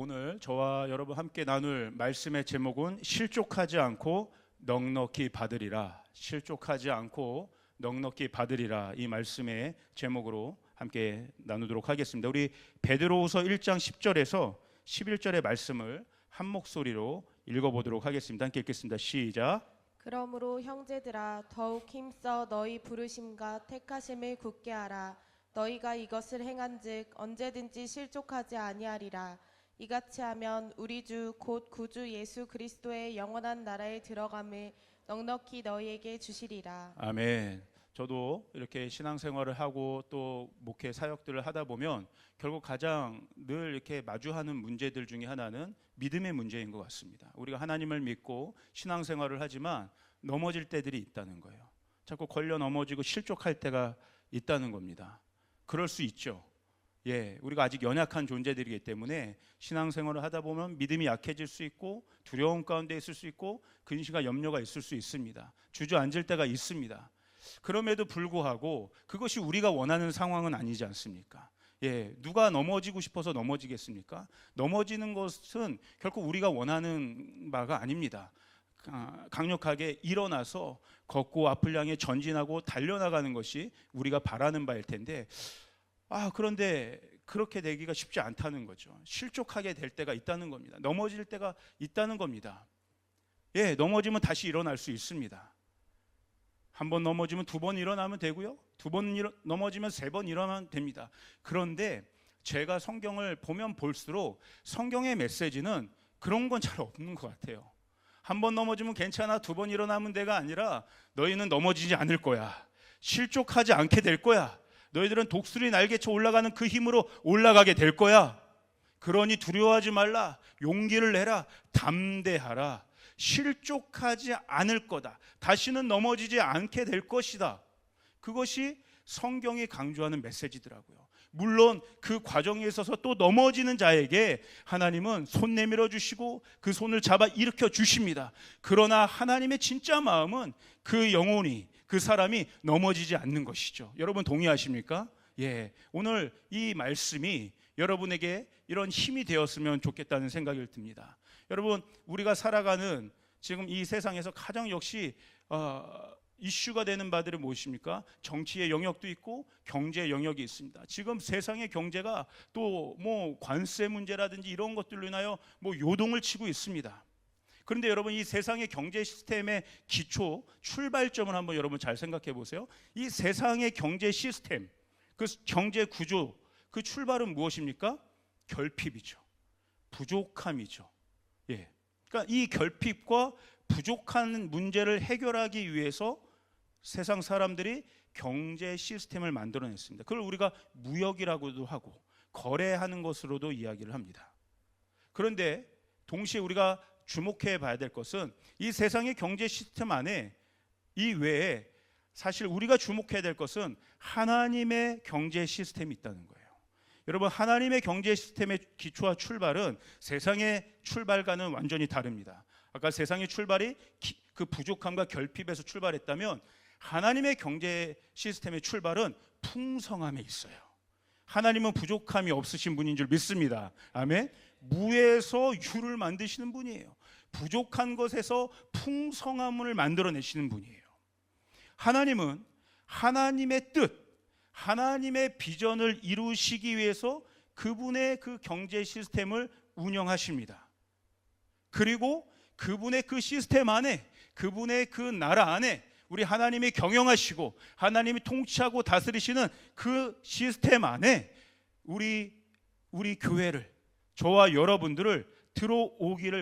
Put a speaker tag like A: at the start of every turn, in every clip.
A: 오늘 저와 여러분 함께 나눌 말씀의 제목은 실족하지 않고 넉넉히 받으리라. 실족하지 않고 넉넉히 받으리라. 이 말씀의 제목으로 함께 나누도록 하겠습니다. 우리 베드로후서 1장 10절에서 11절의 말씀을 한 목소리로 읽어보도록 하겠습니다. 함께 읽겠습니다. 시작.
B: 그러므로 형제들아 더욱 힘써 너희 부르심과 택하심을 굳게 하라. 너희가 이것을 행한즉 언제든지 실족하지 아니하리라. 이같이 하면 우리 주 곧 구주 예수 그리스도의 영원한 나라에 들어감을 넉넉히 너희에게 주시리라.
A: 아멘. 저도 이렇게 신앙생활을 하고 또 목회 사역들을 하다 보면 결국 가장 늘 이렇게 마주하는 문제들 중에 하나는 믿음의 문제인 것 같습니다. 우리가 하나님을 믿고 신앙생활을 하지만 넘어질 때들이 있다는 거예요. 자꾸 걸려 넘어지고 실족할 때가 있다는 겁니다. 그럴 수 있죠. 우리가 아직 연약한 존재들이기 때문에 신앙생활을 하다 보면 믿음이 약해질 수 있고 두려움 가운데 있을 수 있고 근심과 염려가 있을 수 있습니다. 주저앉을 때가 있습니다. 그럼에도 불구하고 그것이 우리가 원하는 상황은 아니지 않습니까? 누가 넘어지고 싶어서 넘어지겠습니까? 넘어지는 것은 결코 우리가 원하는 바가 아닙니다. 강력하게 일어나서 걷고 앞을 향해 전진하고 달려나가는 것이 우리가 바라는 바일 텐데 그런데 그렇게 되기가 쉽지 않다는 거죠. 실족하게 될 때가 있다는 겁니다. 넘어질 때가 있다는 겁니다. 넘어지면 다시 일어날 수 있습니다. 한 번 넘어지면 두 번 일어나면 되고요. 두 번 넘어지면 세 번 일어나면 됩니다. 그런데 제가 성경을 보면 볼수록 성경의 메시지는 그런 건 잘 없는 것 같아요. 한 번 넘어지면 괜찮아, 두 번 일어나면 돼가 아니라 너희는 넘어지지 않을 거야. 실족하지 않게 될 거야. 너희들은 독수리 날개쳐 올라가는 그 힘으로 올라가게 될 거야. 그러니 두려워하지 말라. 용기를 내라. 담대하라. 실족하지 않을 거다. 다시는 넘어지지 않게 될 것이다. 그것이 성경이 강조하는 메시지더라고요. 물론 그 과정에 있어서 또 넘어지는 자에게 하나님은 손 내밀어 주시고 그 손을 잡아 일으켜 주십니다. 그러나 하나님의 진짜 마음은 그 영혼이, 그 사람이 넘어지지 않는 것이죠. 여러분 동의하십니까? 오늘 이 말씀이 여러분에게 이런 힘이 되었으면 좋겠다는 생각이 듭니다. 여러분, 우리가 살아가는 지금 이 세상에서 가장 역시 이슈가 되는 바들이 무엇입니까? 정치의 영역도 있고 경제의 영역이 있습니다. 지금 세상의 경제가 또 관세 문제라든지 이런 것들로 인하여 요동을 치고 있습니다. 그런데 여러분, 이 세상의 경제 시스템의 기초 출발점을 한번 여러분 잘 생각해 보세요. 이 세상의 경제 시스템, 그 경제 구조, 그 출발은 무엇입니까? 결핍이죠. 부족함이죠. 그러니까 이 결핍과 부족한 문제를 해결하기 위해서 세상 사람들이 경제 시스템을 만들어냈습니다. 그걸 우리가 무역이라고도 하고 거래하는 것으로도 이야기를 합니다. 그런데 동시에 우리가 주목해 봐야 될 것은 이 세상의 경제 시스템 안에 이 외에 사실 우리가 주목해야 될 것은 하나님의 경제 시스템이 있다는 거예요. 여러분, 하나님의 경제 시스템의 기초와 출발은 세상의 출발과는 완전히 다릅니다. 아까 세상의 출발이 그 부족함과 결핍에서 출발했다면 하나님의 경제 시스템의 출발은 풍성함에 있어요. 하나님은 부족함이 없으신 분인 줄 믿습니다. 아멘. 무에서 유를 만드시는 분이에요. 부족한 것에서 풍성함을 만들어내시는 분이에요. 하나님은 하나님의 뜻, 하나님의 비전을 이루시기 위해서 그분의 그 경제 시스템을 운영하십니다. 그리고 그분의 그 시스템 안에, 그분의 그 나라 안에 우리 하나님이 경영하시고 하나님이 통치하고 다스리시는 그 시스템 안에 우리 교회를, 저와 여러분들을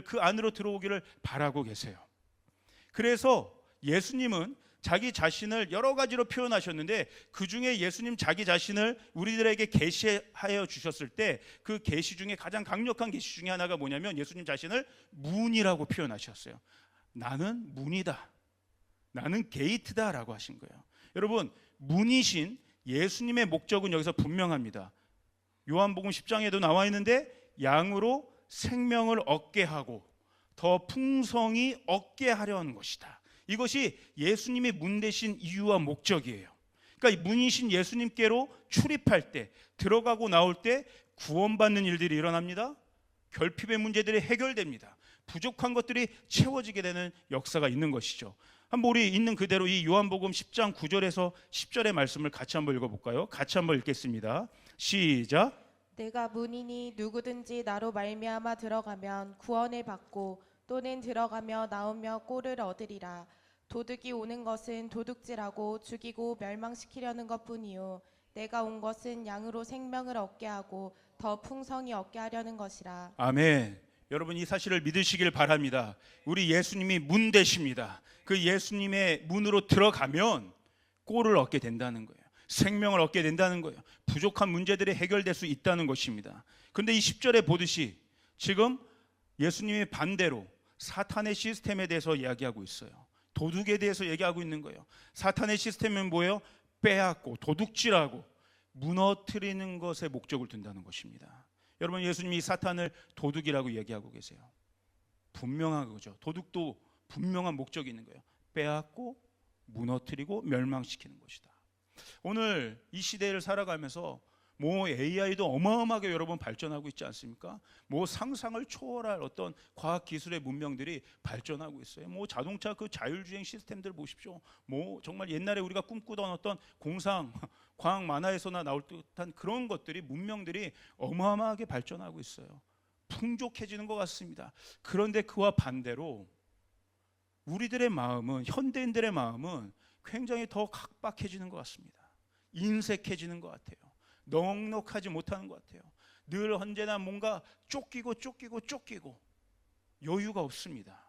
A: 그 안으로 들어오기를 바라고 계세요. 그래서 예수님은 자기 자신을 여러 가지로 표현하셨는데 그 중에 예수님 자기 자신을 우리들에게 계시하여 주셨을 때 그 계시 중에 가장 강력한 계시 중에 하나가 뭐냐면 예수님 자신을 문이라고 표현하셨어요. 나는 문이다. 나는 게이트다라고 하신 거예요. 여러분, 문이신 예수님의 목적은 여기서 분명합니다. 요한복음 10장에도 나와 있는데 양으로 생명을 얻게 하고 더 풍성히 얻게 하려는 것이다. 이것이 예수님의 문 되신 이유와 목적이에요. 그러니까 문이신 예수님께로 출입할 때, 들어가고 나올 때 구원받는 일들이 일어납니다. 결핍의 문제들이 해결됩니다. 부족한 것들이 채워지게 되는 역사가 있는 것이죠. 한번 우리 있는 그대로 이 요한복음 10장 9절에서 10절의 말씀을 같이 한번 읽어볼까요? 같이 한번 읽겠습니다. 시작.
B: 내가 문이니 누구든지 나로 말미암아 들어가면 구원을 받고 또는 들어가며 나오며 꼴을 얻으리라. 도둑이 오는 것은 도둑질하고 죽이고 멸망시키려는 것뿐이요 내가 온 것은 양으로 생명을 얻게 하고 더 풍성히 얻게 하려는 것이라.
A: 아멘. 여러분 이 사실을 믿으시길 바랍니다. 우리 예수님이 문 되십니다. 그 예수님의 문으로 들어가면 꼴을 얻게 된다는 거예요. 생명을 얻게 된다는 거예요. 부족한 문제들이 해결될 수 있다는 것입니다. 그런데 이 10절에 보듯이 지금 예수님이 반대로 사탄의 시스템에 대해서 이야기하고 있어요. 도둑에 대해서 얘기하고 있는 거예요. 사탄의 시스템은 뭐예요? 빼앗고 도둑질하고 무너뜨리는 것에 목적을 둔다는 것입니다. 여러분 예수님이 사탄을 도둑이라고 얘기하고 계세요. 분명한 거죠. 도둑도 분명한 목적이 있는 거예요. 빼앗고 무너뜨리고 멸망시키는 것이다. 오늘 이 시대를 살아가면서 뭐 AI도 어마어마하게 여러분 발전하고 있지 않습니까? 뭐 상상을 초월할 어떤 과학기술의 문명들이 발전하고 있어요. 뭐 자동차 그 자율주행 시스템들 보십시오. 뭐 정말 옛날에 우리가 꿈꾸던 어떤 공상, 과학 만화에서나 나올 듯한 그런 것들이 문명들이 어마어마하게 발전하고 있어요. 풍족해지는 것 같습니다. 그런데 그와 반대로 우리들의 마음은, 현대인들의 마음은 굉장히 더 각박해지는 것 같습니다. 인색해지는 것 같아요. 넉넉하지 못하는 것 같아요. 늘 언제나 뭔가 쫓기고 여유가 없습니다.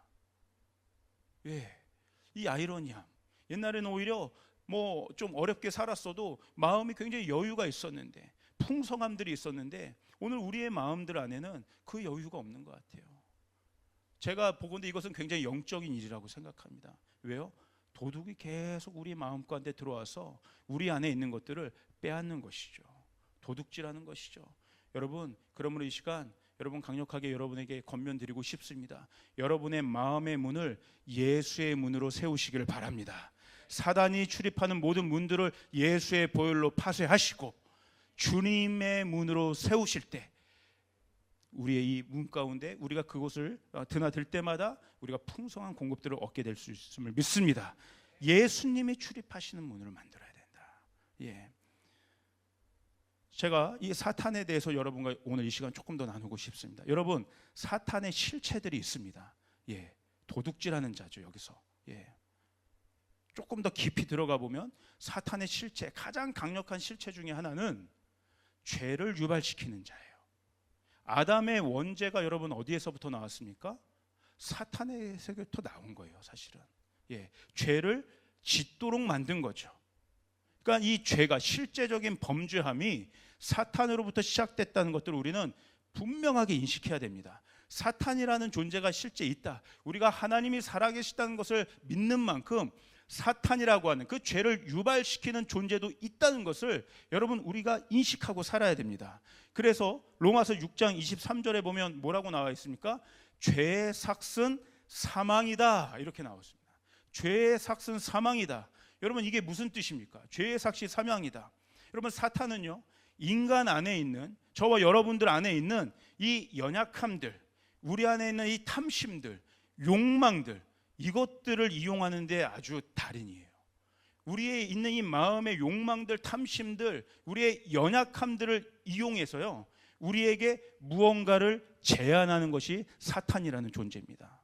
A: 예, 이 아이러니함. 옛날에는 오히려 뭐 좀 어렵게 살았어도 마음이 굉장히 여유가 있었는데, 풍성함들이 있었는데 오늘 우리의 마음들 안에는 그 여유가 없는 것 같아요. 제가 보건대 이것은 굉장히 영적인 일이라고 생각합니다. 왜요? 도둑이 계속 우리 마음 가운데 들어와서 우리 안에 있는 것들을 빼앗는 것이죠. 도둑질하는 것이죠. 여러분, 그러므로 이 시간 여러분 강력하게 여러분에게 권면드리고 싶습니다. 여러분의 마음의 문을 예수의 문으로 세우시기를 바랍니다. 사단이 출입하는 모든 문들을 예수의 보혈로 파쇄하시고 주님의 문으로 세우실 때 우리의 이 문 가운데 우리가 그곳을 드나들 때마다 우리가 풍성한 공급들을 얻게 될 수 있음을 믿습니다. 예수님이 출입하시는 문을 만들어야 된다. 예. 제가 이 사탄에 대해서 여러분과 오늘 이 시간 조금 더 나누고 싶습니다. 여러분, 사탄의 실체들이 있습니다. 예. 도둑질하는 자죠, 여기서. 예. 조금 더 깊이 들어가 보면 사탄의 실체, 가장 강력한 실체 중에 하나는 죄를 유발시키는 자예요. 아담의 원죄가 여러분 어디에서부터 나왔습니까? 사탄에서부터 나온 거예요, 사실은. 예, 죄를 짓도록 만든 거죠. 그러니까 이 죄가 실제적인 범죄함이 사탄으로부터 시작됐다는 것들을 우리는 분명하게 인식해야 됩니다. 사탄이라는 존재가 실제 있다. 우리가 하나님이 살아계시다는 것을 믿는 만큼 사탄이라고 하는 그 죄를 유발시키는 존재도 있다는 것을 여러분 우리가 인식하고 살아야 됩니다. 그래서 로마서 6장 23절에 보면 뭐라고 나와 있습니까? 죄의 삭은 사망이다, 이렇게 나와 있습니다. 죄의 삭은 사망이다. 여러분 이게 무슨 뜻입니까? 죄의 삭이 사망이다. 여러분 사탄은요, 인간 안에 있는, 저와 여러분들 안에 있는 이 연약함들, 우리 안에 있는 이 탐심들, 욕망들, 이것들을 이용하는 데 아주 달인이에요. 우리의 있는 이 마음의 욕망들, 탐심들, 우리의 연약함들을 이용해서요, 우리에게 무언가를 제안하는 것이 사탄이라는 존재입니다.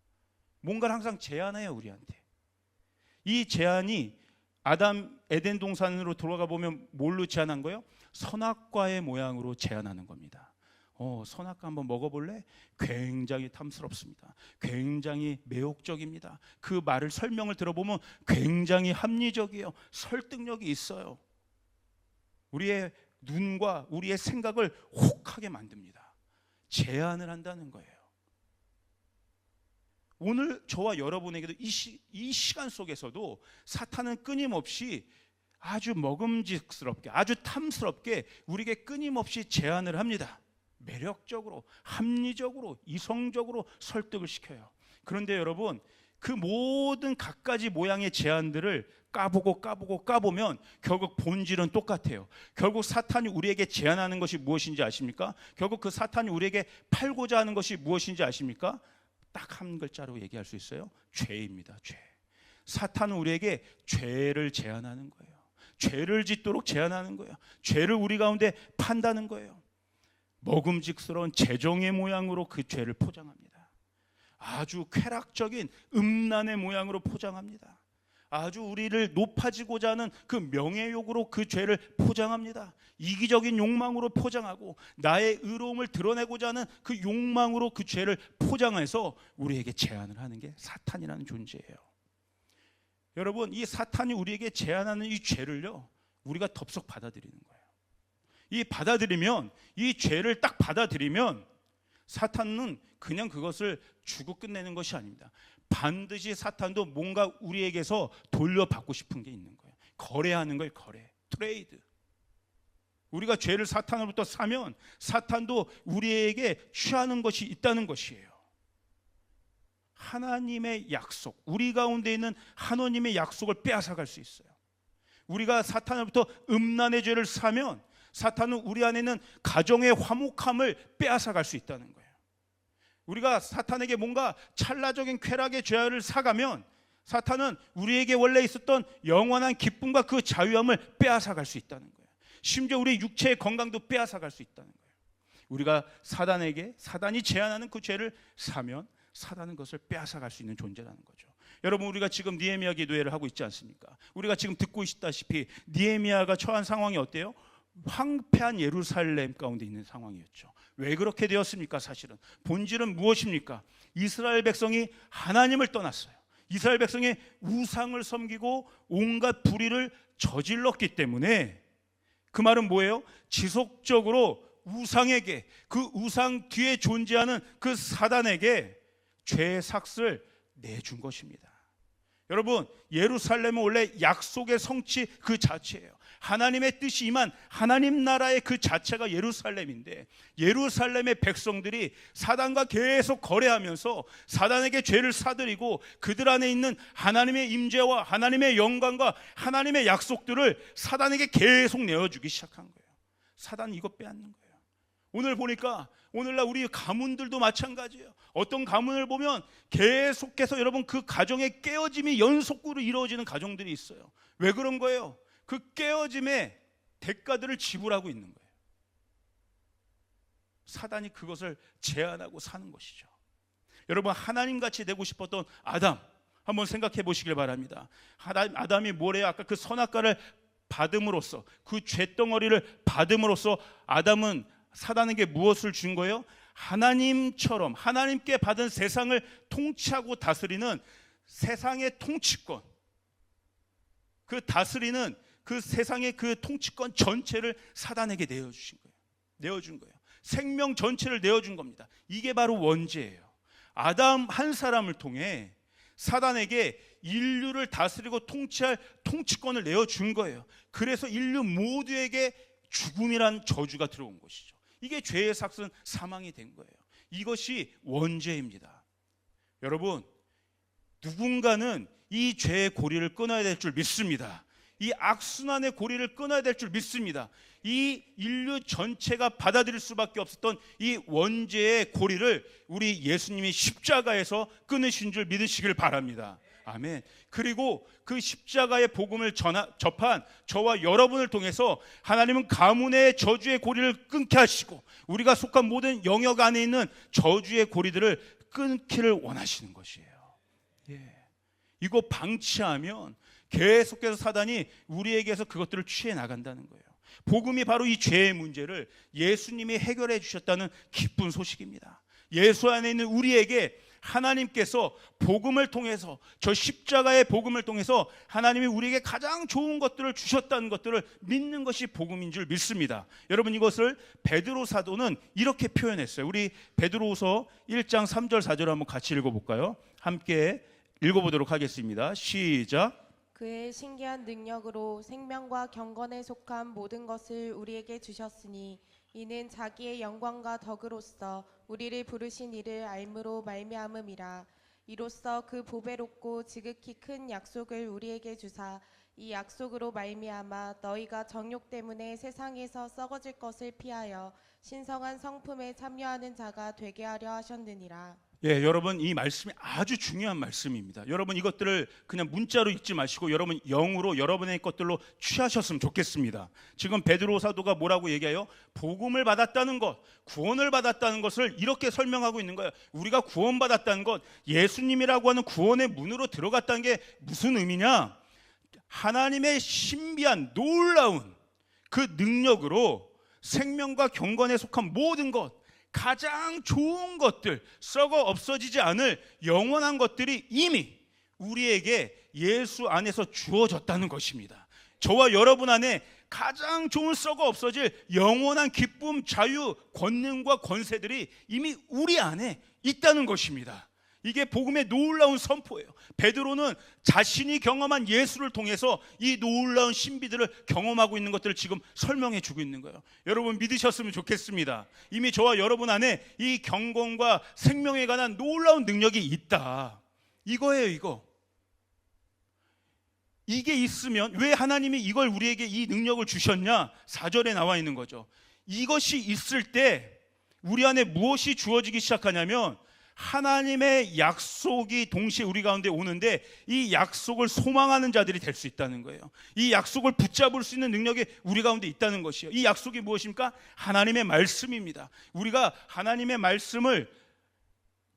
A: 뭔가를 항상 제안해요, 우리한테. 이 제안이 아담 에덴 동산으로 돌아가 보면 뭘로 제안한 거예요? 선악과의 모양으로 제안하는 겁니다. 선악과 한번 먹어볼래? 굉장히 탐스럽습니다. 굉장히 매혹적입니다. 그 말을 설명을 들어보면 굉장히 합리적이에요. 설득력이 있어요. 우리의 눈과 우리의 생각을 혹하게 만듭니다. 제안을 한다는 거예요. 오늘 저와 여러분에게도 이 시간 속에서도 사탄은 끊임없이 아주 먹음직스럽게, 아주 탐스럽게 우리에게 끊임없이 제안을 합니다. 매력적으로, 합리적으로, 이성적으로 설득을 시켜요. 그런데 여러분, 그 모든 갖가지 모양의 제안들을 까보면 결국 본질은 똑같아요. 결국 사탄이 우리에게 제안하는 것이 무엇인지 아십니까? 결국 그 사탄이 우리에게 팔고자 하는 것이 무엇인지 아십니까? 딱 한 글자로 얘기할 수 있어요. 죄입니다. 죄. 사탄은 우리에게 죄를 제안하는 거예요. 죄를 짓도록 제안하는 거예요. 죄를 우리 가운데 판다는 거예요. 먹음직스러운 재정의 모양으로 그 죄를 포장합니다. 아주 쾌락적인 음란의 모양으로 포장합니다. 아주 우리를 높아지고자 하는 그 명예욕으로 그 죄를 포장합니다. 이기적인 욕망으로 포장하고 나의 의로움을 드러내고자 하는 그 욕망으로 그 죄를 포장해서 우리에게 제안을 하는 게 사탄이라는 존재예요. 여러분, 이 사탄이 우리에게 제안하는 이 죄를요, 우리가 덥석 받아들이는 거예요. 이 죄를 딱 받아들이면 사탄은 그냥 그것을 주고 끝내는 것이 아닙니다. 반드시 사탄도 뭔가 우리에게서 돌려받고 싶은 게 있는 거예요. 거래하는 거예요. 거래, 트레이드. 우리가 죄를 사탄으로부터 사면 사탄도 우리에게 취하는 것이 있다는 것이에요. 하나님의 약속, 우리 가운데 있는 하나님의 약속을 빼앗아갈 수 있어요. 우리가 사탄으로부터 음란의 죄를 사면 사탄은 우리 안에 있는 가정의 화목함을 빼앗아갈 수 있다는 거예요. 우리가 사탄에게 뭔가 찰나적인 쾌락의 죄를 사가면 사탄은 우리에게 원래 있었던 영원한 기쁨과 그 자유함을 빼앗아갈 수 있다는 거예요. 심지어 우리 육체의 건강도 빼앗아갈 수 있다는 거예요. 우리가 사단이 제안하는 그 죄를 사면 사단은 그것을 빼앗아갈 수 있는 존재라는 거죠. 여러분, 우리가 지금 느헤미야 기도회를 하고 있지 않습니까? 우리가 지금 듣고 있다시피 느헤미야가 처한 상황이 어때요? 황폐한 예루살렘 가운데 있는 상황이었죠. 왜 그렇게 되었습니까? 사실은 본질은 무엇입니까? 이스라엘 백성이 하나님을 떠났어요. 이스라엘 백성이 우상을 섬기고 온갖 불의를 저질렀기 때문에, 그 말은 뭐예요? 지속적으로 우상에게, 그 우상 뒤에 존재하는 그 사단에게 죄의 삭을 내준 것입니다. 여러분, 예루살렘은 원래 약속의 성취 그 자체예요. 하나님의 뜻이 임한 하나님 나라의 그 자체가 예루살렘인데, 예루살렘의 백성들이 사단과 계속 거래하면서 사단에게 죄를 사들이고 그들 안에 있는 하나님의 임재와 하나님의 영광과 하나님의 약속들을 사단에게 계속 내어주기 시작한 거예요. 사단이 이거 빼앗는 거예요. 오늘 보니까 오늘날 우리 가문들도 마찬가지예요. 어떤 가문을 보면 계속해서 여러분 그 가정의 깨어짐이 연속으로 이루어지는 가정들이 있어요. 왜 그런 거예요? 그 깨어짐의 대가들을 지불하고 있는 거예요. 사단이 그것을 제한하고 사는 것이죠. 여러분, 하나님같이 되고 싶었던 아담 한번 생각해 보시길 바랍니다. 아담이 뭐래요? 아까 그 선악과를 받음으로써, 그 죄덩어리를 받음으로써 아담은 사단에게 무엇을 준 거예요? 하나님처럼 하나님께 받은 세상을 통치하고 다스리는 세상의 통치권, 그 다스리는 그 세상의 그 통치권 전체를 사단에게 내어준 거예요. 생명 전체를 내어준 겁니다. 이게 바로 원죄예요. 아담 한 사람을 통해 사단에게 인류를 다스리고 통치할 통치권을 내어준 거예요. 그래서 인류 모두에게 죽음이란 저주가 들어온 것이죠. 이게 죄의 삭은 사망이 된 거예요. 이것이 원죄입니다. 여러분, 누군가는 이 죄의 고리를 끊어야 될 줄 믿습니다. 이 악순환의 고리를 끊어야 될 줄 믿습니다. 이 인류 전체가 받아들일 수밖에 없었던 이 원죄의 고리를 우리 예수님이 십자가에서 끊으신 줄 믿으시길 바랍니다. 아멘. 그리고 그 십자가의 복음을 접한 저와 여러분을 통해서 하나님은 가문의 저주의 고리를 끊게 하시고 우리가 속한 모든 영역 안에 있는 저주의 고리들을 끊기를 원하시는 것이에요. 예. 이거 방치하면 계속해서 사단이 우리에게서 그것들을 취해 나간다는 거예요. 복음이 바로 이 죄의 문제를 예수님이 해결해 주셨다는 기쁜 소식입니다. 예수 안에 있는 우리에게 하나님께서 복음을 통해서, 저 십자가의 복음을 통해서 하나님이 우리에게 가장 좋은 것들을 주셨다는 것들을 믿는 것이 복음인 줄 믿습니다. 여러분, 이것을 베드로 사도는 이렇게 표현했어요. 우리 베드로후서 1장 3절 4절 한번 같이 읽어볼까요? 함께 읽어보도록 하겠습니다. 시작.
B: 그의 신기한 능력으로 생명과 경건에 속한 모든 것을 우리에게 주셨으니 이는 자기의 영광과 덕으로써 우리를 부르신 이를 알므로 말미암음이라. 이로써 그 보배롭고 지극히 큰 약속을 우리에게 주사 이 약속으로 말미암아 너희가 정욕 때문에 세상에서 썩어질 것을 피하여 신성한 성품에 참여하는 자가 되게 하려 하셨느니라.
A: 예, 여러분 이 말씀이 아주 중요한 말씀입니다. 여러분 이것들을 그냥 문자로 읽지 마시고 여러분 영으로 여러분의 것들로 취하셨으면 좋겠습니다. 지금 베드로 사도가 뭐라고 얘기해요? 복음을 받았다는 것, 구원을 받았다는 것을 이렇게 설명하고 있는 거예요. 우리가 구원받았다는 것, 예수님이라고 하는 구원의 문으로 들어갔다는 게 무슨 의미냐? 하나님의 신비한 놀라운 그 능력으로 생명과 경건에 속한 모든 것, 가장 좋은 것들, 썩어 없어지지 않을 영원한 것들이 이미 우리에게 예수 안에서 주어졌다는 것입니다. 저와 여러분 안에 가장 좋은 썩어 없어질 영원한 기쁨, 자유, 권능과 권세들이 이미 우리 안에 있다는 것입니다. 이게 복음의 놀라운 선포예요. 베드로는 자신이 경험한 예수를 통해서 이 놀라운 신비들을 경험하고 있는 것들을 지금 설명해 주고 있는 거예요. 여러분 믿으셨으면 좋겠습니다. 이미 저와 여러분 안에 이 경건과 생명에 관한 놀라운 능력이 있다. 이거예요, 이거. 이게 있으면 왜 하나님이 이걸 우리에게 이 능력을 주셨냐? 4절에 나와 있는 거죠. 이것이 있을 때 우리 안에 무엇이 주어지기 시작하냐면 하나님의 약속이 동시에 우리 가운데 오는데 이 약속을 소망하는 자들이 될 수 있다는 거예요. 이 약속을 붙잡을 수 있는 능력이 우리 가운데 있다는 것이에요. 이 약속이 무엇입니까? 하나님의 말씀입니다. 우리가 하나님의 말씀을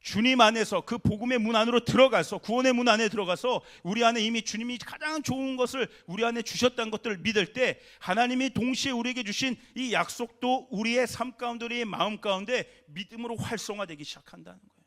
A: 주님 안에서 그 복음의 문 안으로 들어가서 구원의 문 안에 들어가서 우리 안에 이미 주님이 가장 좋은 것을 우리 안에 주셨다는 것들을 믿을 때 하나님이 동시에 우리에게 주신 이 약속도 우리의 삶 가운데 우리의 마음 가운데 믿음으로 활성화되기 시작한다는 거예요.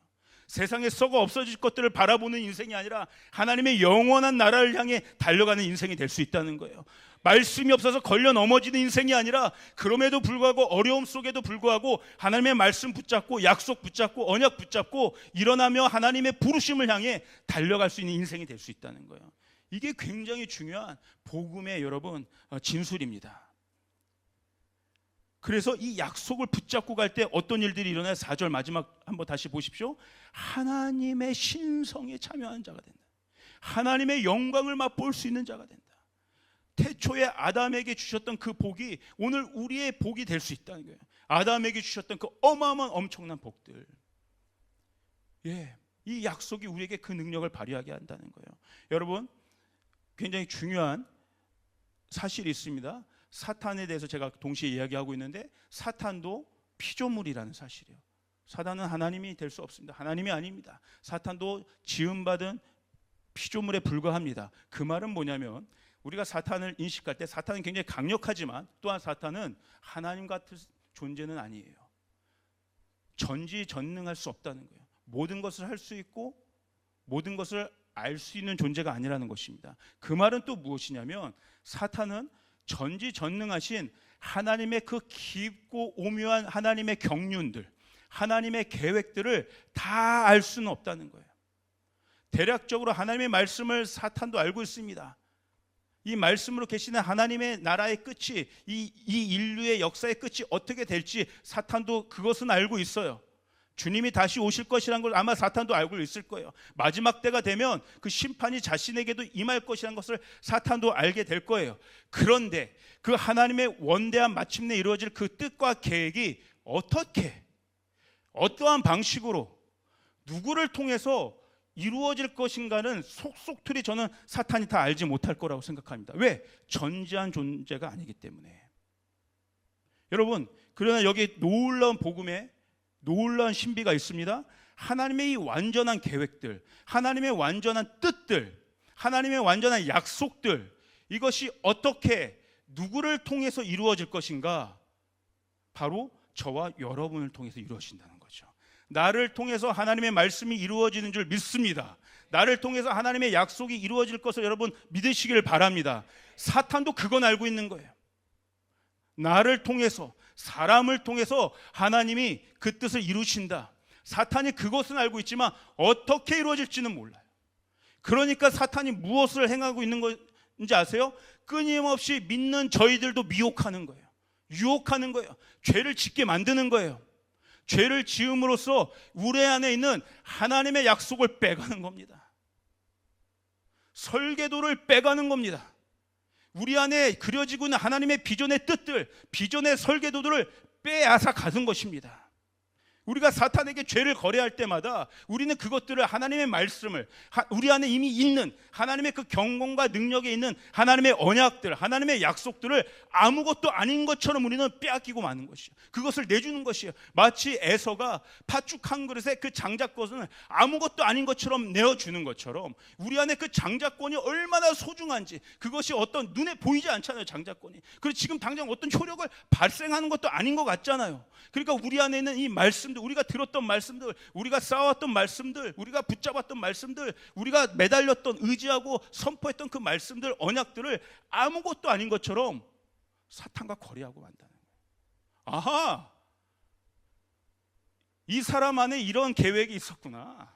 A: 세상에 썩어 없어질 것들을 바라보는 인생이 아니라 하나님의 영원한 나라를 향해 달려가는 인생이 될 수 있다는 거예요. 말씀이 없어서 걸려 넘어지는 인생이 아니라 그럼에도 불구하고 어려움 속에도 불구하고 하나님의 말씀 붙잡고 약속 붙잡고 언약 붙잡고 일어나며 하나님의 부르심을 향해 달려갈 수 있는 인생이 될 수 있다는 거예요. 이게 굉장히 중요한 복음의 여러분 진술입니다. 그래서 이 약속을 붙잡고 갈 때 어떤 일들이 일어나요? 4절 마지막 한번 다시 보십시오. 하나님의 신성에 참여하는 자가 된다. 하나님의 영광을 맛볼 수 있는 자가 된다. 태초에 아담에게 주셨던 그 복이 오늘 우리의 복이 될 수 있다는 거예요. 아담에게 주셨던 그 어마어마한 엄청난 복들. 예, 이 약속이 우리에게 그 능력을 발휘하게 한다는 거예요. 여러분 굉장히 중요한 사실이 있습니다. 사탄에 대해서 제가 동시에 이야기하고 있는데 사탄도 피조물이라는 사실이에요. 사탄은 하나님이 될 수 없습니다. 하나님이 아닙니다. 사탄도 지음받은 피조물에 불과합니다. 그 말은 뭐냐면 우리가 사탄을 인식할 때 사탄은 굉장히 강력하지만 또한 사탄은 하나님 같은 존재는 아니에요. 전지전능할 수 없다는 거예요. 모든 것을 할 수 있고 모든 것을 알 수 있는 존재가 아니라는 것입니다. 그 말은 또 무엇이냐면 사탄은 전지전능하신 하나님의 그 깊고 오묘한 하나님의 경륜들, 하나님의 계획들을 다 알 수는 없다는 거예요. 대략적으로 하나님의 말씀을 사탄도 알고 있습니다. 이 말씀으로 계시는 하나님의 나라의 끝이 이 인류의 역사의 끝이 어떻게 될지 사탄도 그것은 알고 있어요. 주님이 다시 오실 것이라는 걸 아마 사탄도 알고 있을 거예요. 마지막 때가 되면 그 심판이 자신에게도 임할 것이라는 것을 사탄도 알게 될 거예요. 그런데 그 하나님의 원대한 마침내 이루어질 그 뜻과 계획이 어떻게 어떠한 방식으로 누구를 통해서 이루어질 것인가는 속속들이 저는 사탄이 다 알지 못할 거라고 생각합니다. 왜? 전지한 존재가 아니기 때문에. 여러분 그러나 여기 놀라운 복음에 놀라운 신비가 있습니다. 하나님의 이 완전한 계획들, 하나님의 완전한 뜻들, 하나님의 완전한 약속들, 이것이 어떻게 누구를 통해서 이루어질 것인가? 바로 저와 여러분을 통해서 이루어진다는 거죠. 나를 통해서 하나님의 말씀이 이루어지는 줄 믿습니다. 나를 통해서 하나님의 약속이 이루어질 것을 여러분 믿으시길 바랍니다. 사탄도 그건 알고 있는 거예요. 나를 통해서, 사람을 통해서 하나님이 그 뜻을 이루신다. 사탄이 그것은 알고 있지만 어떻게 이루어질지는 몰라요. 그러니까 사탄이 무엇을 행하고 있는 건지 아세요? 끊임없이 믿는 저희들도 미혹하는 거예요. 유혹하는 거예요. 죄를 짓게 만드는 거예요. 죄를 지음으로써 우리 안에 있는 하나님의 약속을 빼가는 겁니다. 설계도를 빼가는 겁니다. 우리 안에 그려지고 있는 하나님의 비전의 뜻들, 비전의 설계도들을 빼앗아 가는 것입니다. 우리가 사탄에게 죄를 거래할 때마다 우리는 그것들을, 하나님의 말씀을, 우리 안에 이미 있는 하나님의 그 경공과 능력에 있는 하나님의 언약들, 하나님의 약속들을 아무것도 아닌 것처럼 우리는 빼앗기고 마는 것이에요. 그것을 내주는 것이에요. 마치 에서가 팥죽 한 그릇에 그 장자권을 아무것도 아닌 것처럼 내어주는 것처럼 우리 안에 그 장자권이 얼마나 소중한지, 그것이 어떤 눈에 보이지 않잖아요. 장자권이. 그리고 지금 당장 어떤 효력을 발생하는 것도 아닌 것 같잖아요. 그러니까 우리 안에 있는 이 말씀들, 우리가 들었던 말씀들, 우리가 쌓아왔던 말씀들, 우리가 붙잡았던 말씀들, 우리가 매달렸던, 의지하고 선포했던 그 말씀들, 언약들을 아무것도 아닌 것처럼 사탄과 거래하고 만다는 거예요. 아하, 이 사람 안에 이런 계획이 있었구나,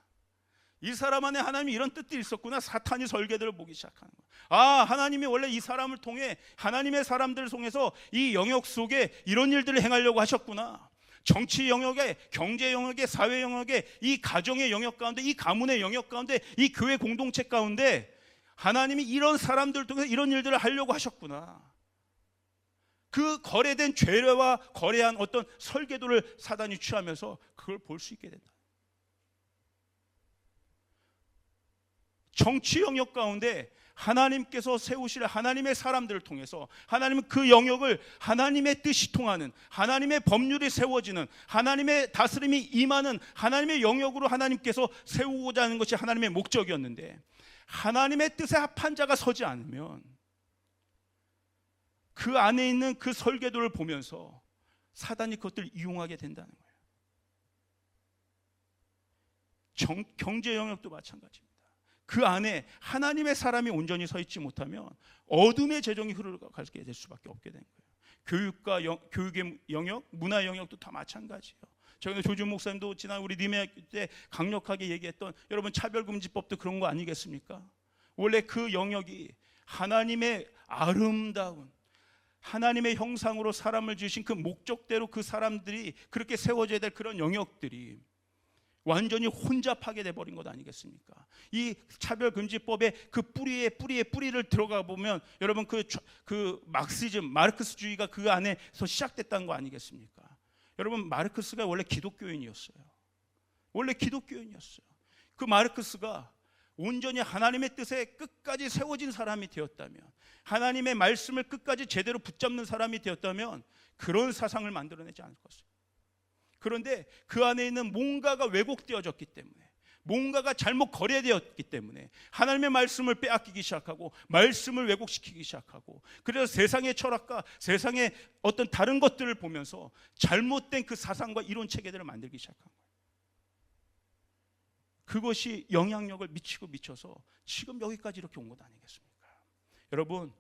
A: 이 사람 안에 하나님이 이런 뜻들이 있었구나. 사탄이 설계들을 보기 시작하는 거예요. 아, 하나님이 원래 이 사람을 통해, 하나님의 사람들을 통해서 이 영역 속에 이런 일들을 행하려고 하셨구나. 정치 영역에, 경제 영역에, 사회 영역에, 이 가정의 영역 가운데, 이 가문의 영역 가운데, 이 교회 공동체 가운데 하나님이 이런 사람들을 통해서 이런 일들을 하려고 하셨구나. 그 거래된 죄와 거래한 어떤 설계도를 사단이 취하면서 그걸 볼 수 있게 된다. 정치 영역 가운데 하나님께서 세우실 하나님의 사람들을 통해서 하나님은 그 영역을 하나님의 뜻이 통하는, 하나님의 법률이 세워지는, 하나님의 다스림이 임하는 하나님의 영역으로 하나님께서 세우고자 하는 것이 하나님의 목적이었는데, 하나님의 뜻에 합한 자가 서지 않으면 그 안에 있는 그 설계도를 보면서 사단이 그것들을 이용하게 된다는 거예요. 경제 영역도 마찬가지입니다. 그 안에 하나님의 사람이 온전히 서 있지 못하면 어둠의 재정이 흘러가게 될 수밖에 없게 된 거예요. 교육의 영역, 문화 영역도 다 마찬가지예요. 저희 조준 목사님도 지난 우리 니메아 때 강력하게 얘기했던, 여러분 차별금지법도 그런 거 아니겠습니까? 원래 그 영역이 하나님의 아름다운, 하나님의 형상으로 사람을 지으신 그 목적대로 그 사람들이 그렇게 세워져야 될 그런 영역들이 완전히 혼잡하게 돼버린 것 아니겠습니까? 이 차별금지법의 그 뿌리를 들어가 보면 여러분 그 막시즘, 마르크스주의가 그 안에서 시작됐다는 거 아니겠습니까? 여러분, 마르크스가 원래 기독교인이었어요. 원래 기독교인이었어요. 그 마르크스가 온전히 하나님의 뜻에 끝까지 세워진 사람이 되었다면, 하나님의 말씀을 끝까지 제대로 붙잡는 사람이 되었다면 그런 사상을 만들어내지 않을 것입니다. 그런데 그 안에 있는 뭔가가 왜곡되어졌기 때문에, 뭔가가 잘못 거래되었기 때문에 하나님의 말씀을 빼앗기기 시작하고 말씀을 왜곡시키기 시작하고, 그래서 세상의 철학과 세상의 어떤 다른 것들을 보면서 잘못된 그 사상과 이론 체계들을 만들기 시작한 거예요. 그것이 영향력을 미쳐서 지금 여기까지 이렇게 온 것 아니겠습니까? 여러분,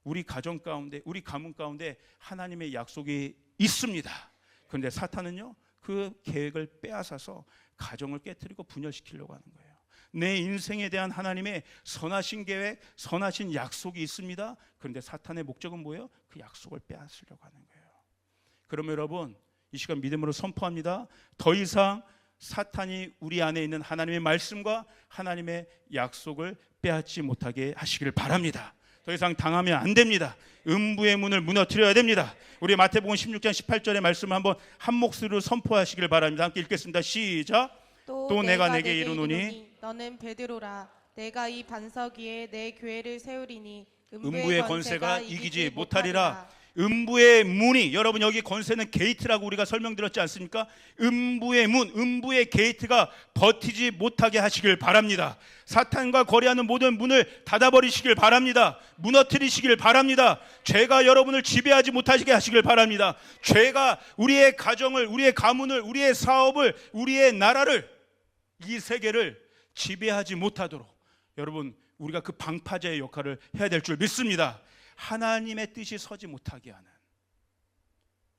A: 우리 가정 가운데, 우리 가문 가운데 하나님의 약속이 있습니다. 그런데 사탄은요, 그 계획을 빼앗아서 가정을 깨트리고 분열시키려고 하는 거예요. 내 인생에 대한 하나님의 선하신 계획, 선하신 약속이 있습니다. 그런데 사탄의 목적은 뭐예요? 그 약속을 빼앗으려고 하는 거예요. 그러면 여러분, 이 시간 믿음으로 선포합니다. 더 이상 사탄이 우리 안에 있는 하나님의 말씀과 하나님의 약속을 빼앗지 못하게 하시길 바랍니다. 더 이상 당하면 안 됩니다. 음부의 문을 무너뜨려야 됩니다. 우리 마태복음 16장 18절의 말씀을 한번 한 목소리로 선포하시길 바랍니다. 함께 읽겠습니다. 시작. 또 내가 내게 이르노니
B: 너는 베드로라. 내가 이 반석 위에 내 교회를 세우리니
A: 음부의 권세가 이기지 못하리라. 음부의 문이, 여러분 여기 권세는 게이트라고 우리가 설명드렸지 않습니까? 음부의 문, 음부의 게이트가 버티지 못하게 하시길 바랍니다. 사탄과 거래하는 모든 문을 닫아버리시길 바랍니다. 무너뜨리시길 바랍니다. 죄가 여러분을 지배하지 못하시게 하시길 바랍니다. 죄가 우리의 가정을, 우리의 가문을, 우리의 사업을, 우리의 나라를, 이 세계를 지배하지 못하도록 여러분, 우리가 그 방파제의 역할을 해야 될 줄 믿습니다. 하나님의 뜻이 서지 못하게 하는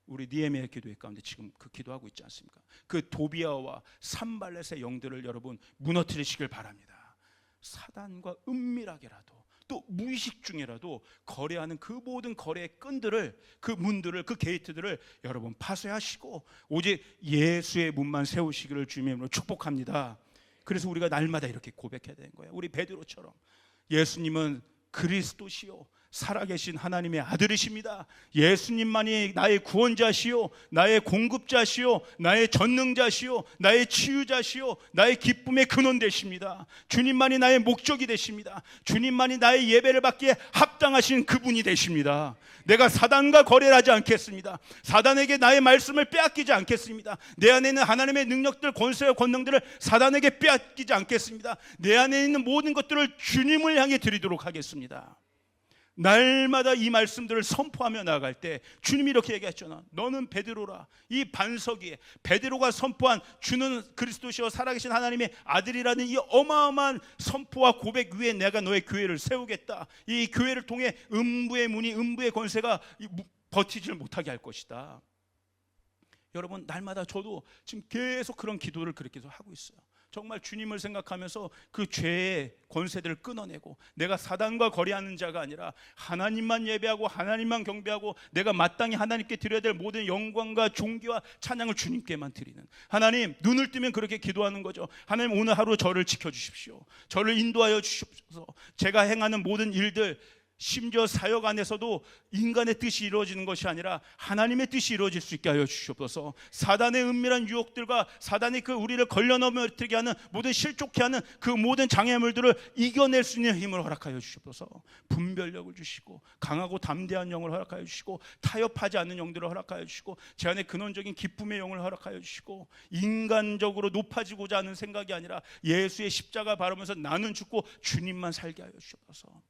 A: 우리 니에미야 기도회 가운데 지금 그 기도하고 있지 않습니까? 그 도비아와 산발렛의 영들을 여러분 무너뜨리시길 바랍니다. 사단과 은밀하게라도 또 무의식 중에라도 거래하는 그 모든 거래의 끈들을, 그 문들을, 그 게이트들을 여러분 파쇄하시고 오직 예수의 문만 세우시기를 주님의 이름으로 축복합니다. 그래서 우리가 날마다 이렇게 고백해야 되는 거예요. 우리 베드로처럼 예수님은 그리스도시요 살아계신 하나님의 아들이십니다. 예수님만이 나의 구원자시요 나의 공급자시요 나의 전능자시요 나의 치유자시요 나의 기쁨의 근원 되십니다. 주님만이 나의 목적이 되십니다. 주님만이 나의 예배를 받기에 합당하신 그분이 되십니다. 내가 사단과 거래를 하지 않겠습니다. 사단에게 나의 말씀을 빼앗기지 않겠습니다. 내 안에 있는 하나님의 능력들, 권세와 권능들을 사단에게 빼앗기지 않겠습니다. 내 안에 있는 모든 것들을 주님을 향해 드리도록 하겠습니다. 날마다 이 말씀들을 선포하며 나아갈 때 주님이 이렇게 얘기했잖아. 너는 베드로라. 이 반석 위에 베드로가 선포한 주는 그리스도시요 살아계신 하나님의 아들이라는 이 어마어마한 선포와 고백 위에 내가 너의 교회를 세우겠다. 이 교회를 통해 음부의 문이, 음부의 권세가 버티지를 못하게 할 것이다. 여러분, 날마다 저도 지금 계속 그런 기도를 그렇게 하고 있어요. 정말 주님을 생각하면서 그 죄의 권세들을 끊어내고 내가 사단과 거래하는 자가 아니라 하나님만 예배하고 하나님만 경배하고 내가 마땅히 하나님께 드려야 될 모든 영광과 존귀와 찬양을 주님께만 드리는, 하나님 눈을 뜨면 그렇게 기도하는 거죠. 하나님 오늘 하루 저를 지켜주십시오. 저를 인도하여 주십시오. 제가 행하는 모든 일들, 심지어 사역 안에서도 인간의 뜻이 이루어지는 것이 아니라 하나님의 뜻이 이루어질 수 있게 하여 주시옵소서. 사단의 은밀한 유혹들과 사단이 그 우리를 걸려넘어뜨리게 하는 모든 실족케 하는 그 모든 장애물들을 이겨낼 수 있는 힘을 허락하여 주시옵소서. 분별력을 주시고 강하고 담대한 영을 허락하여 주시고 타협하지 않는 영들을 허락하여 주시고 제 안에 근원적인 기쁨의 영을 허락하여 주시고 인간적으로 높아지고자 하는 생각이 아니라 예수의 십자가 바라보면서 나는 죽고 주님만 살게 하여 주옵소서.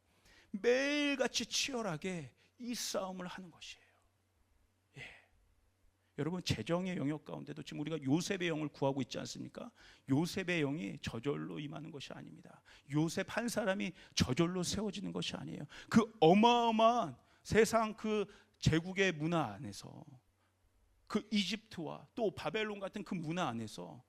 A: 매일같이 치열하게 이 싸움을 하는 것이에요. 예. 여러분, 재정의 영역 가운데도 지금 우리가 요셉의 영을 구하고 있지 않습니까? 요셉의 영이 저절로 임하는 것이 아닙니다. 요셉 한 사람이 저절로 세워지는 것이 아니에요. 그 어마어마한 세상 그 제국의 문화 안에서, 그 이집트와 또 바벨론 같은 그 문화 안에서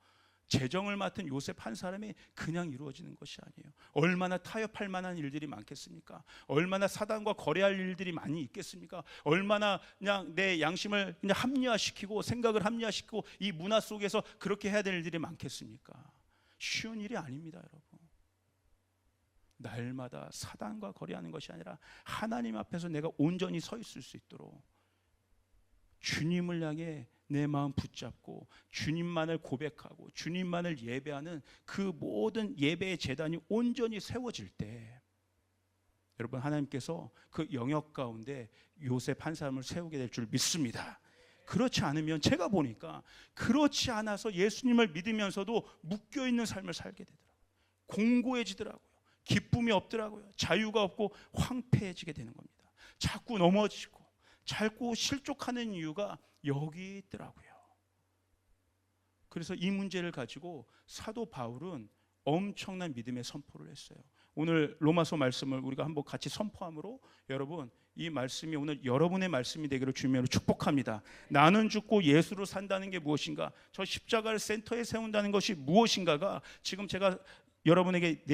A: 재정을 맡은 요셉 한 사람이 그냥 이루어지는 것이 아니에요. 얼마나 타협할 만한 일들이 많겠습니까? 얼마나 사단과 거래할 일들이 많이 있겠습니까? 얼마나 그냥 내 양심을 그냥 합리화시키고 생각을 합리화시키고 이 문화 속에서 그렇게 해야 될 일들이 많겠습니까? 쉬운 일이 아닙니다, 여러분. 날마다 사단과 거래하는 것이 아니라 하나님 앞에서 내가 온전히 서 있을 수 있도록 주님을 향해 내 마음 붙잡고 주님만을 고백하고 주님만을 예배하는 그 모든 예배의 제단이 온전히 세워질 때 여러분, 하나님께서 그 영역 가운데 요셉 한 사람을 세우게 될 줄 믿습니다. 그렇지 않으면 제가 보니까 그렇지 않아서 예수님을 믿으면서도 묶여있는 삶을 살게 되더라고요. 공고해지더라고요. 기쁨이 없더라고요. 자유가 없고 황폐해지게 되는 겁니다. 자꾸 넘어지고 자꾸 실족하는 이유가 여기 있더라고요. 그래서 이 문제를 가지고 사도 바울은 엄청난 믿음의 선포를 했어요. 오늘 로마서 말씀을 우리가 한번 같이 선포함으로 여러분, 이 말씀이 오늘 여러분의 말씀이 되기를 주님으로 축복합니다. 나는 죽고 예수로 산다는 게 무엇인가, 저 십자가를 센터에 세운다는 것이 무엇인가가 지금 제가 여러분에게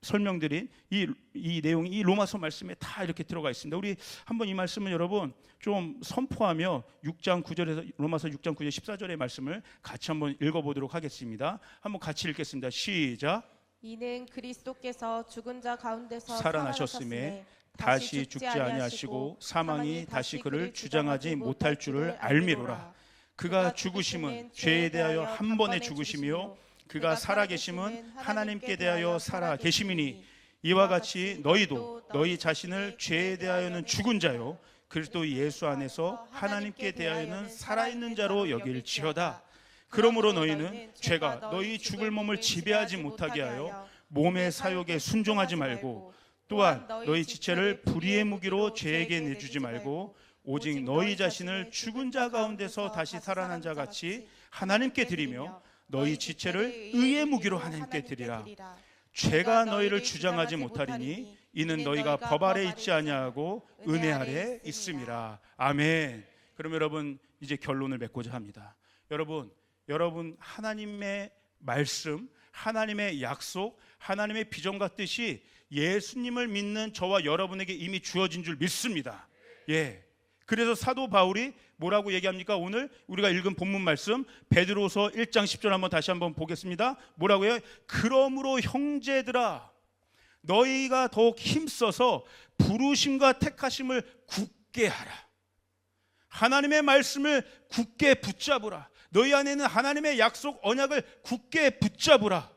A: 설명드린 이 내용이 이 로마서 말씀에 다 이렇게 들어가 있습니다. 우리 한번 이 말씀을 여러분 좀 선포하며 6장 9절에서 로마서 6장 9절 14절의 말씀을 같이 한번 읽어보도록 하겠습니다. 한번 같이 읽겠습니다. 시작.
B: 이는 그리스도께서 죽은 자 가운데서
A: 살아나셨음에 다시 죽지 아니하시고 사망이 다시 그를 주장하지 못할 줄을 알미로라. 그가 죽으심은 죄에 대하여 한 번에 죽으심이요 그가 살아계심은 하나님께 대하여 살아계심이니 이와 같이 너희도 너희 자신을 죄에 대하여는 죽은 자요 그리스도 예수 안에서 하나님께 대하여는 살아있는 자로 여길지어다. 그러므로 너희는 죄가 너희 죽을 몸을 지배하지 못하게 하여 몸의 사욕에 순종하지 말고 또한 너희 지체를 불의의 무기로 죄에게 내주지 말고 오직 너희 자신을 죽은 자 가운데서 다시 살아난 자 같이 하나님께 드리며 너희 지체를 의의 무기로 하나님께 드리라. 죄가 너희를 주장하지 못하리니 이는 너희가 법 아래 있지 아니하고 은혜 아래 있음이라. 아멘. 그럼 여러분, 이제 결론을 맺고자 합니다. 여러분 하나님의 말씀, 하나님의 약속, 하나님의 비전과 뜻이 예수님을 믿는 저와 여러분에게 이미 주어진 줄 믿습니다. 예. 그래서 사도 바울이 뭐라고 얘기합니까? 오늘 우리가 읽은 본문 말씀 베드로서 1장 10절 한번 다시 한번 보겠습니다. 뭐라고요? 그러므로 형제들아 너희가 더욱 힘써서 부르심과 택하심을 굳게 하라. 하나님의 말씀을 굳게 붙잡으라. 너희 안에 있는 하나님의 약속 언약을 굳게 붙잡으라.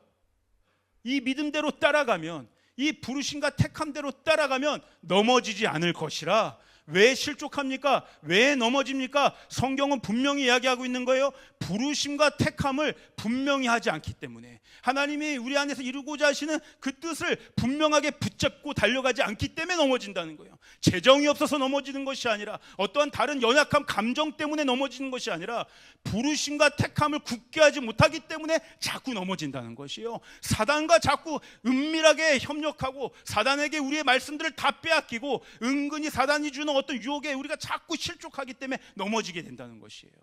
A: 이 믿음대로 따라가면, 이 부르심과 택함대로 따라가면 넘어지지 않을 것이라. 왜 실족합니까? 왜 넘어집니까? 성경은 분명히 이야기하고 있는 거예요. 부르심과 택함을 분명히 하지 않기 때문에, 하나님이 우리 안에서 이루고자 하시는 그 뜻을 분명하게 붙잡고 달려가지 않기 때문에 넘어진다는 거예요. 재정이 없어서 넘어지는 것이 아니라, 어떠한 다른 연약함, 감정 때문에 넘어지는 것이 아니라, 부르심과 택함을 굳게 하지 못하기 때문에 자꾸 넘어진다는 것이에요. 사단과 자꾸 은밀하게 협력하고 사단에게 우리의 말씀들을 다 빼앗기고 은근히 사단이 주는 어떤 유혹에 우리가 자꾸 실족하기 때문에 넘어지게 된다는 것이에요.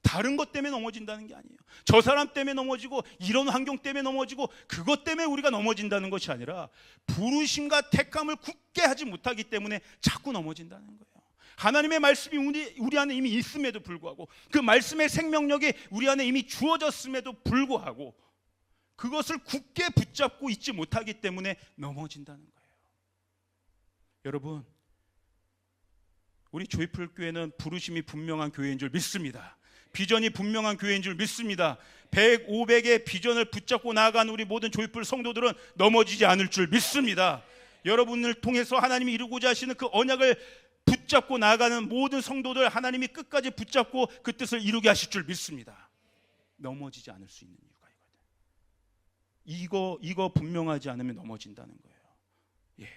A: 다른 것 때문에 넘어진다는 게 아니에요. 저 사람 때문에 넘어지고 이런 환경 때문에 넘어지고 그것 때문에 우리가 넘어진다는 것이 아니라 부르심과 택함을 굳게 하지 못하기 때문에 자꾸 넘어진다는 거예요. 하나님의 말씀이 우리 안에 이미 있음에도 불구하고, 그 말씀의 생명력이 우리 안에 이미 주어졌음에도 불구하고 그것을 굳게 붙잡고 있지 못하기 때문에 넘어진다는 거예요. 여러분, 우리 조이풀 교회는 부르심이 분명한 교회인 줄 믿습니다. 비전이 분명한 교회인 줄 믿습니다. 100, 500의 비전을 붙잡고 나아간 우리 모든 조이풀 성도들은 넘어지지 않을 줄 믿습니다. 여러분을 통해서 하나님이 이루고자 하시는 그 언약을 붙잡고 나아가는 모든 성도들, 하나님이 끝까지 붙잡고 그 뜻을 이루게 하실 줄 믿습니다. 넘어지지 않을 수 있는 이유가 이거든. 이거 분명하지 않으면 넘어진다는 거예요. 예,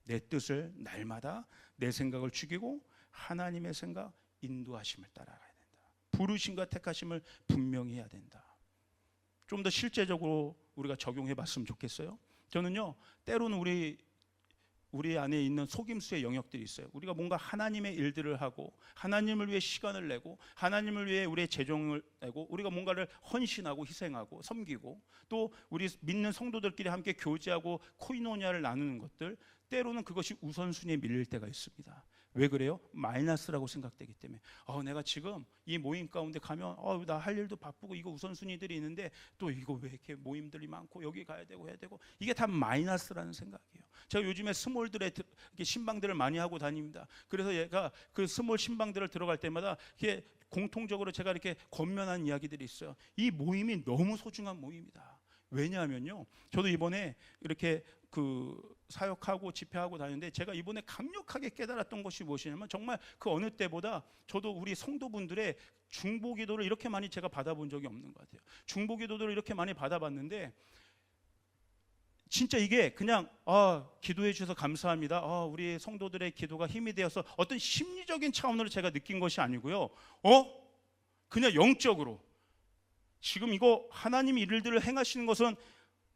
A: 내 뜻을 날마다 내 생각을 죽이고 하나님의 생각, 인도하심을 따라가야 된다. 부르심과 택하심을 분명히 해야 된다. 좀 더 실제적으로 우리가 적용해 봤으면 좋겠어요. 저는요, 때로는 우리 안에 있는 속임수의 영역들이 있어요. 우리가 뭔가 하나님의 일들을 하고 하나님을 위해 시간을 내고 하나님을 위해 우리의 재정을 내고 우리가 뭔가를 헌신하고 희생하고 섬기고 또 우리 믿는 성도들끼리 함께 교제하고 코이노니아를 나누는 것들, 때로는 그것이 우선순위에 밀릴 때가 있습니다. 왜 그래요? 마이너스라고 생각되기 때문에. 내가 지금 이 모임 가운데 가면 나 할 일도 바쁘고 이거 우선순위들이 있는데 또 이거 왜 이렇게 모임들이 많고 여기 가야 되고 해야 되고, 이게 다 마이너스라는 생각이에요. 제가 요즘에 스몰들의 이렇게 신방들을 많이 하고 다닙니다. 그래서 얘가 그 스몰 신방들을 들어갈 때마다 이렇게 공통적으로 제가 이렇게 권면한 이야기들이 있어요. 이 모임이 너무 소중한 모임이다. 왜냐하면요, 저도 이번에 이렇게 사역하고 집회하고 다니는데 제가 이번에 강력하게 깨달았던 것이 무엇이냐면, 정말 그 어느 때보다 저도 우리 성도분들의 중보기도를 이렇게 많이 제가 받아본 적이 없는 것 같아요. 중보기도를 이렇게 많이 받아봤는데 진짜 이게 그냥 기도해 주셔서 감사합니다, 우리 성도들의 기도가 힘이 되어서 어떤 심리적인 차원으로 제가 느낀 것이 아니고요, 그냥 영적으로 지금 이거 하나님이 일들을 행하시는 것은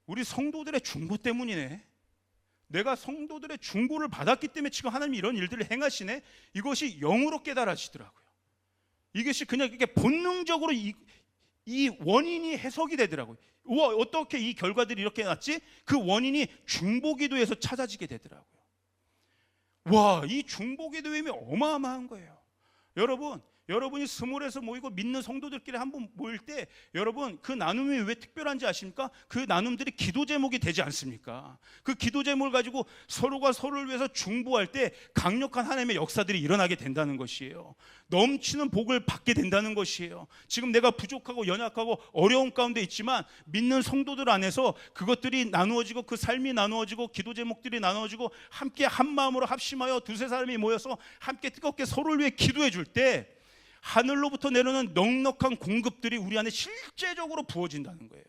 A: 우리 성도들의 중보 때문이네. 내가 성도들의 중보를 받았기 때문에 지금 하나님이 이런 일들을 행하시네. 이것이 영으로 깨달아지더라고요. 이것이 그냥 이렇게 본능적으로 이 원인이 해석이 되더라고요. 우와, 어떻게 이 결과들이 이렇게 났지? 그 원인이 중보기도에서 찾아지게 되더라고요. 와, 이 중보기도의 힘이 어마어마한 거예요. 여러분이 스몰에서 모이고 믿는 성도들끼리 한번 모일 때 여러분, 그 나눔이 왜 특별한지 아십니까? 그 나눔들이 기도 제목이 되지 않습니까? 그 기도 제목을 가지고 서로가 서로를 위해서 중보할 때 강력한 하나님의 역사들이 일어나게 된다는 것이에요. 넘치는 복을 받게 된다는 것이에요. 지금 내가 부족하고 연약하고 어려운 가운데 있지만 믿는 성도들 안에서 그것들이 나누어지고 그 삶이 나누어지고 기도 제목들이 나누어지고 함께 한 마음으로 합심하여 두세 사람이 모여서 함께 뜨겁게 서로를 위해 기도해 줄 때 하늘로부터 내려오는 넉넉한 공급들이 우리 안에 실제적으로 부어진다는 거예요.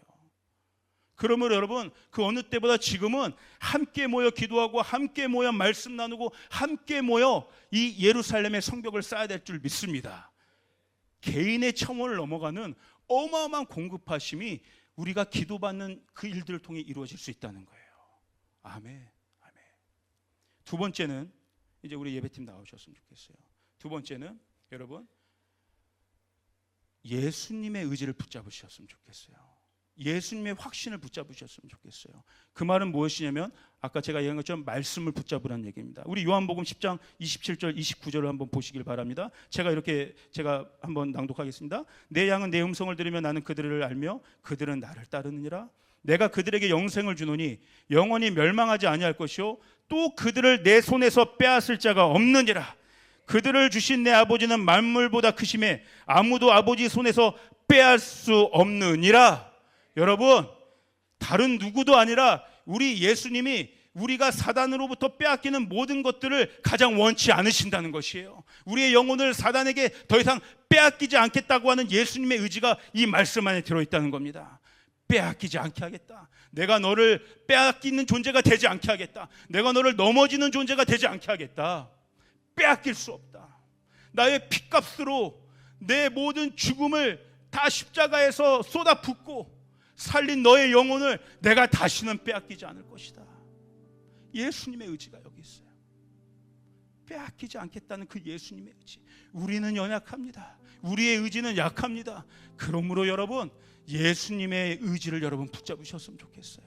A: 그러므로 여러분, 그 어느 때보다 지금은 함께 모여 기도하고 함께 모여 말씀 나누고 함께 모여 이 예루살렘의 성벽을 쌓아야 될 줄 믿습니다. 개인의 차원을 넘어가는 어마어마한 공급하심이 우리가 기도받는 그 일들을 통해 이루어질 수 있다는 거예요. 아멘. 아멘. 두 번째는, 이제 우리 예배팀 나오셨으면 좋겠어요. 두 번째는 여러분, 예수님의 의지를 붙잡으셨으면 좋겠어요. 예수님의 확신을 붙잡으셨으면 좋겠어요. 그 말은 무엇이냐면 아까 제가 얘기한 것처럼 말씀을 붙잡으라는 얘기입니다. 우리 요한복음 10장 27절 29절을 한번 보시길 바랍니다. 제가 한번 낭독하겠습니다. 내 양은 내 음성을 들으며 나는 그들을 알며 그들은 나를 따르느니라. 내가 그들에게 영생을 주노니 영원히 멸망하지 아니할 것이요 또 그들을 내 손에서 빼앗을 자가 없느니라. 그들을 주신 내 아버지는 만물보다 크심에 아무도 아버지 손에서 빼앗을 수 없느니라. 여러분, 다른 누구도 아니라 우리 예수님이 우리가 사단으로부터 빼앗기는 모든 것들을 가장 원치 않으신다는 것이에요. 우리의 영혼을 사단에게 더 이상 빼앗기지 않겠다고 하는 예수님의 의지가 이 말씀 안에 들어있다는 겁니다. 빼앗기지 않게 하겠다. 내가 너를 빼앗기는 존재가 되지 않게 하겠다. 내가 너를 넘어지는 존재가 되지 않게 하겠다. 빼앗길 수 없다. 나의 핏값으로 내 모든 죽음을 다 십자가에서 쏟아붓고 살린 너의 영혼을 내가 다시는 빼앗기지 않을 것이다. 예수님의 의지가 여기 있어요. 빼앗기지 않겠다는 그 예수님의 의지. 우리는 연약합니다. 우리의 의지는 약합니다. 그러므로 여러분, 예수님의 의지를 여러분 붙잡으셨으면 좋겠어요.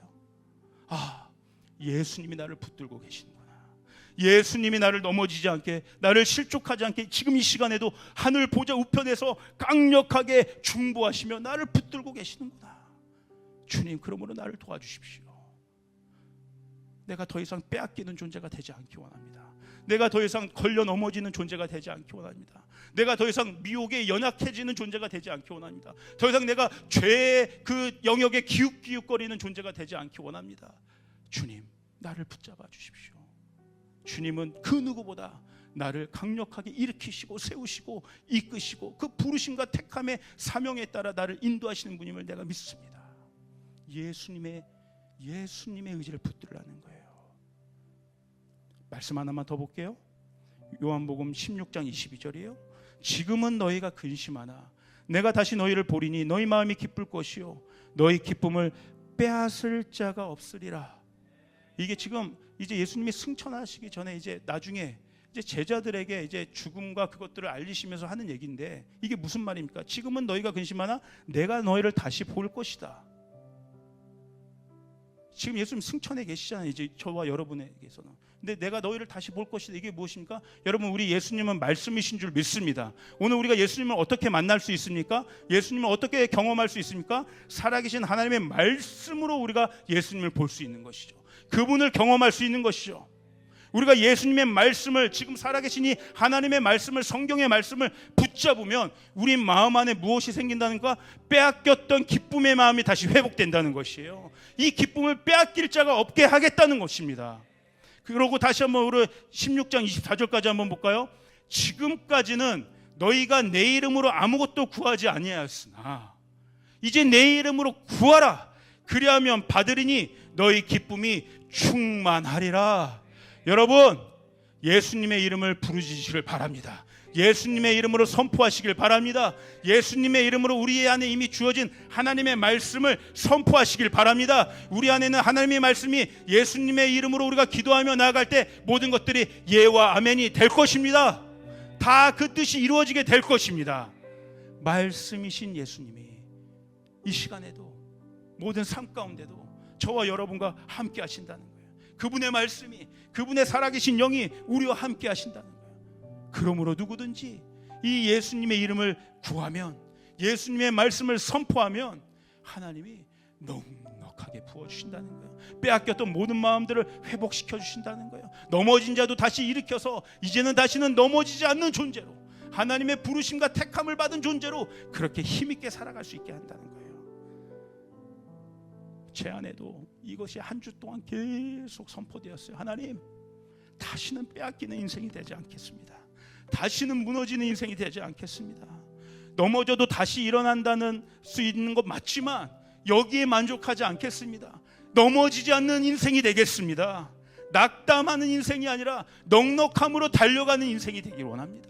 A: 예수님이 나를 붙들고 계시는구나. 예수님이 나를 넘어지지 않게, 나를 실족하지 않게 지금 이 시간에도 하늘 보좌 우편에서 강력하게 중보하시며 나를 붙들고 계시는구나. 주님, 그러므로 나를 도와주십시오. 내가 더 이상 빼앗기는 존재가 되지 않기 원합니다. 내가 더 이상 걸려 넘어지는 존재가 되지 않기 원합니다. 내가 더 이상 미혹에 연약해지는 존재가 되지 않기 원합니다. 더 이상 내가 죄의 그 영역에 기웃기웃거리는 존재가 되지 않기 원합니다. 주님, 나를 붙잡아 주십시오. 주님은 그 누구보다 나를 강력하게 일으키시고 세우시고 이끄시고 그 부르심과 택함의 사명에 따라 나를 인도하시는 분임을 내가 믿습니다. 예수님의 의지를 붙들라는 거예요. 말씀 하나만 더 볼게요. 요한복음 16장 22절이에요. 지금은 너희가 근심하나 내가 다시 너희를 보리니 너희 마음이 기쁠 것이요 너희 기쁨을 빼앗을 자가 없으리라. 이게 지금 이제 예수님이 승천하시기 전에 이제 나중에 이제 제자들에게 이제 죽음과 그것들을 알리시면서 하는 얘기인데, 이게 무슨 말입니까? 지금은 너희가 근심하나 내가 너희를 다시 볼 것이다. 지금 예수님 승천해 계시잖아요. 이제 저와 여러분에게서는. 근데 내가 너희를 다시 볼 것이다. 이게 무엇입니까? 여러분, 우리 예수님은 말씀이신 줄 믿습니다. 오늘 우리가 예수님을 어떻게 만날 수 있습니까? 예수님을 어떻게 경험할 수 있습니까? 살아계신 하나님의 말씀으로 우리가 예수님을 볼 수 있는 것이죠. 그분을 경험할 수 있는 것이죠. 우리가 예수님의 말씀을, 지금 살아계신 이 하나님의 말씀을, 성경의 말씀을 붙잡으면 우리 마음 안에 무엇이 생긴다는가? 빼앗겼던 기쁨의 마음이 다시 회복된다는 것이에요. 이 기쁨을 빼앗길 자가 없게 하겠다는 것입니다. 그러고 다시 한번 우리 16장 24절까지 한번 볼까요? 지금까지는 너희가 내 이름으로 아무것도 구하지 아니하였으나 이제 내 이름으로 구하라. 그리하면 받으리니 너희 기쁨이 충만하리라. 여러분, 예수님의 이름을 부르시기를 바랍니다. 예수님의 이름으로 선포하시길 바랍니다. 예수님의 이름으로 우리 안에 이미 주어진 하나님의 말씀을 선포하시길 바랍니다. 우리 안에는 하나님의 말씀이 예수님의 이름으로 우리가 기도하며 나아갈 때 모든 것들이 예와 아멘이 될 것입니다. 다 그 뜻이 이루어지게 될 것입니다. 말씀이신 예수님이 이 시간에도 모든 삶 가운데도 저와 여러분과 함께 하신다는 거예요. 그분의 말씀이, 그분의 살아계신 영이 우리와 함께 하신다는 거예요. 그러므로 누구든지 이 예수님의 이름을 구하면, 예수님의 말씀을 선포하면 하나님이 넉넉하게 부어주신다는 거예요. 빼앗겼던 모든 마음들을 회복시켜 주신다는 거예요. 넘어진 자도 다시 일으켜서 이제는 다시는 넘어지지 않는 존재로, 하나님의 부르심과 택함을 받은 존재로 그렇게 힘있게 살아갈 수 있게 한다는 거예요. 제 안에도 이것이 한 주 동안 계속 선포되었어요. 하나님, 다시는 빼앗기는 인생이 되지 않겠습니다. 다시는 무너지는 인생이 되지 않겠습니다. 넘어져도 다시 일어난다는 수 있는 것 맞지만 여기에 만족하지 않겠습니다. 넘어지지 않는 인생이 되겠습니다. 낙담하는 인생이 아니라 넉넉함으로 달려가는 인생이 되길 원합니다.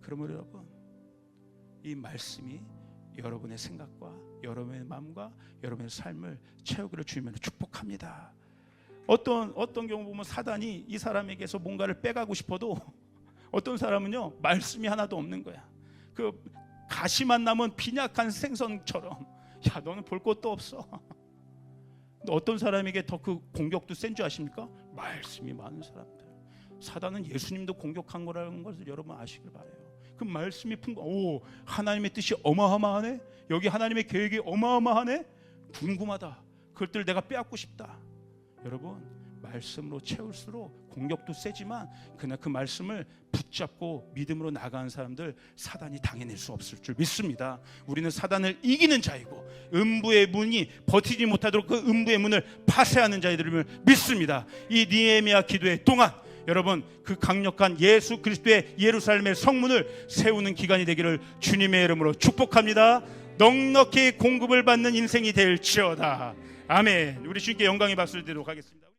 A: 그러므로 여러분, 이 말씀이 여러분의 생각과 여러분의 마음과 여러분의 삶을 채우기를 주님으로 축복합니다. 어떤 경우 보면 사단이 이 사람에게서 뭔가를 빼가고 싶어도 어떤 사람은요, 말씀이 하나도 없는 거야. 그 가시만 남은 빈약한 생선처럼, 야 너는 볼 것도 없어. 어떤 사람에게 더 그 공격도 센 줄 아십니까? 말씀이 많은 사람들. 사단은 예수님도 공격한 거라는 것을 여러분 아시길 바라요. 그 말씀이 오, 하나님의 뜻이 어마어마하네. 여기 하나님의 계획이 어마어마하네. 궁금하다. 그것들 내가 빼앗고 싶다. 여러분, 말씀으로 채울수록 공격도 세지만 그러나 그 말씀을 붙잡고 믿음으로 나가는 사람들 사단이 당해낼 수 없을 줄 믿습니다. 우리는 사단을 이기는 자이고 음부의 문이 버티지 못하도록 그 음부의 문을 파쇄하는 자들임을 믿습니다. 이 느헤미야 기도의 동안 여러분 그 강력한 예수 그리스도의 예루살렘의 성문을 세우는 기간이 되기를 주님의 이름으로 축복합니다. 넉넉히 공급을 받는 인생이 될지어다. 아멘. 우리 주님께 영광의 박수를 드리도록 하겠습니다.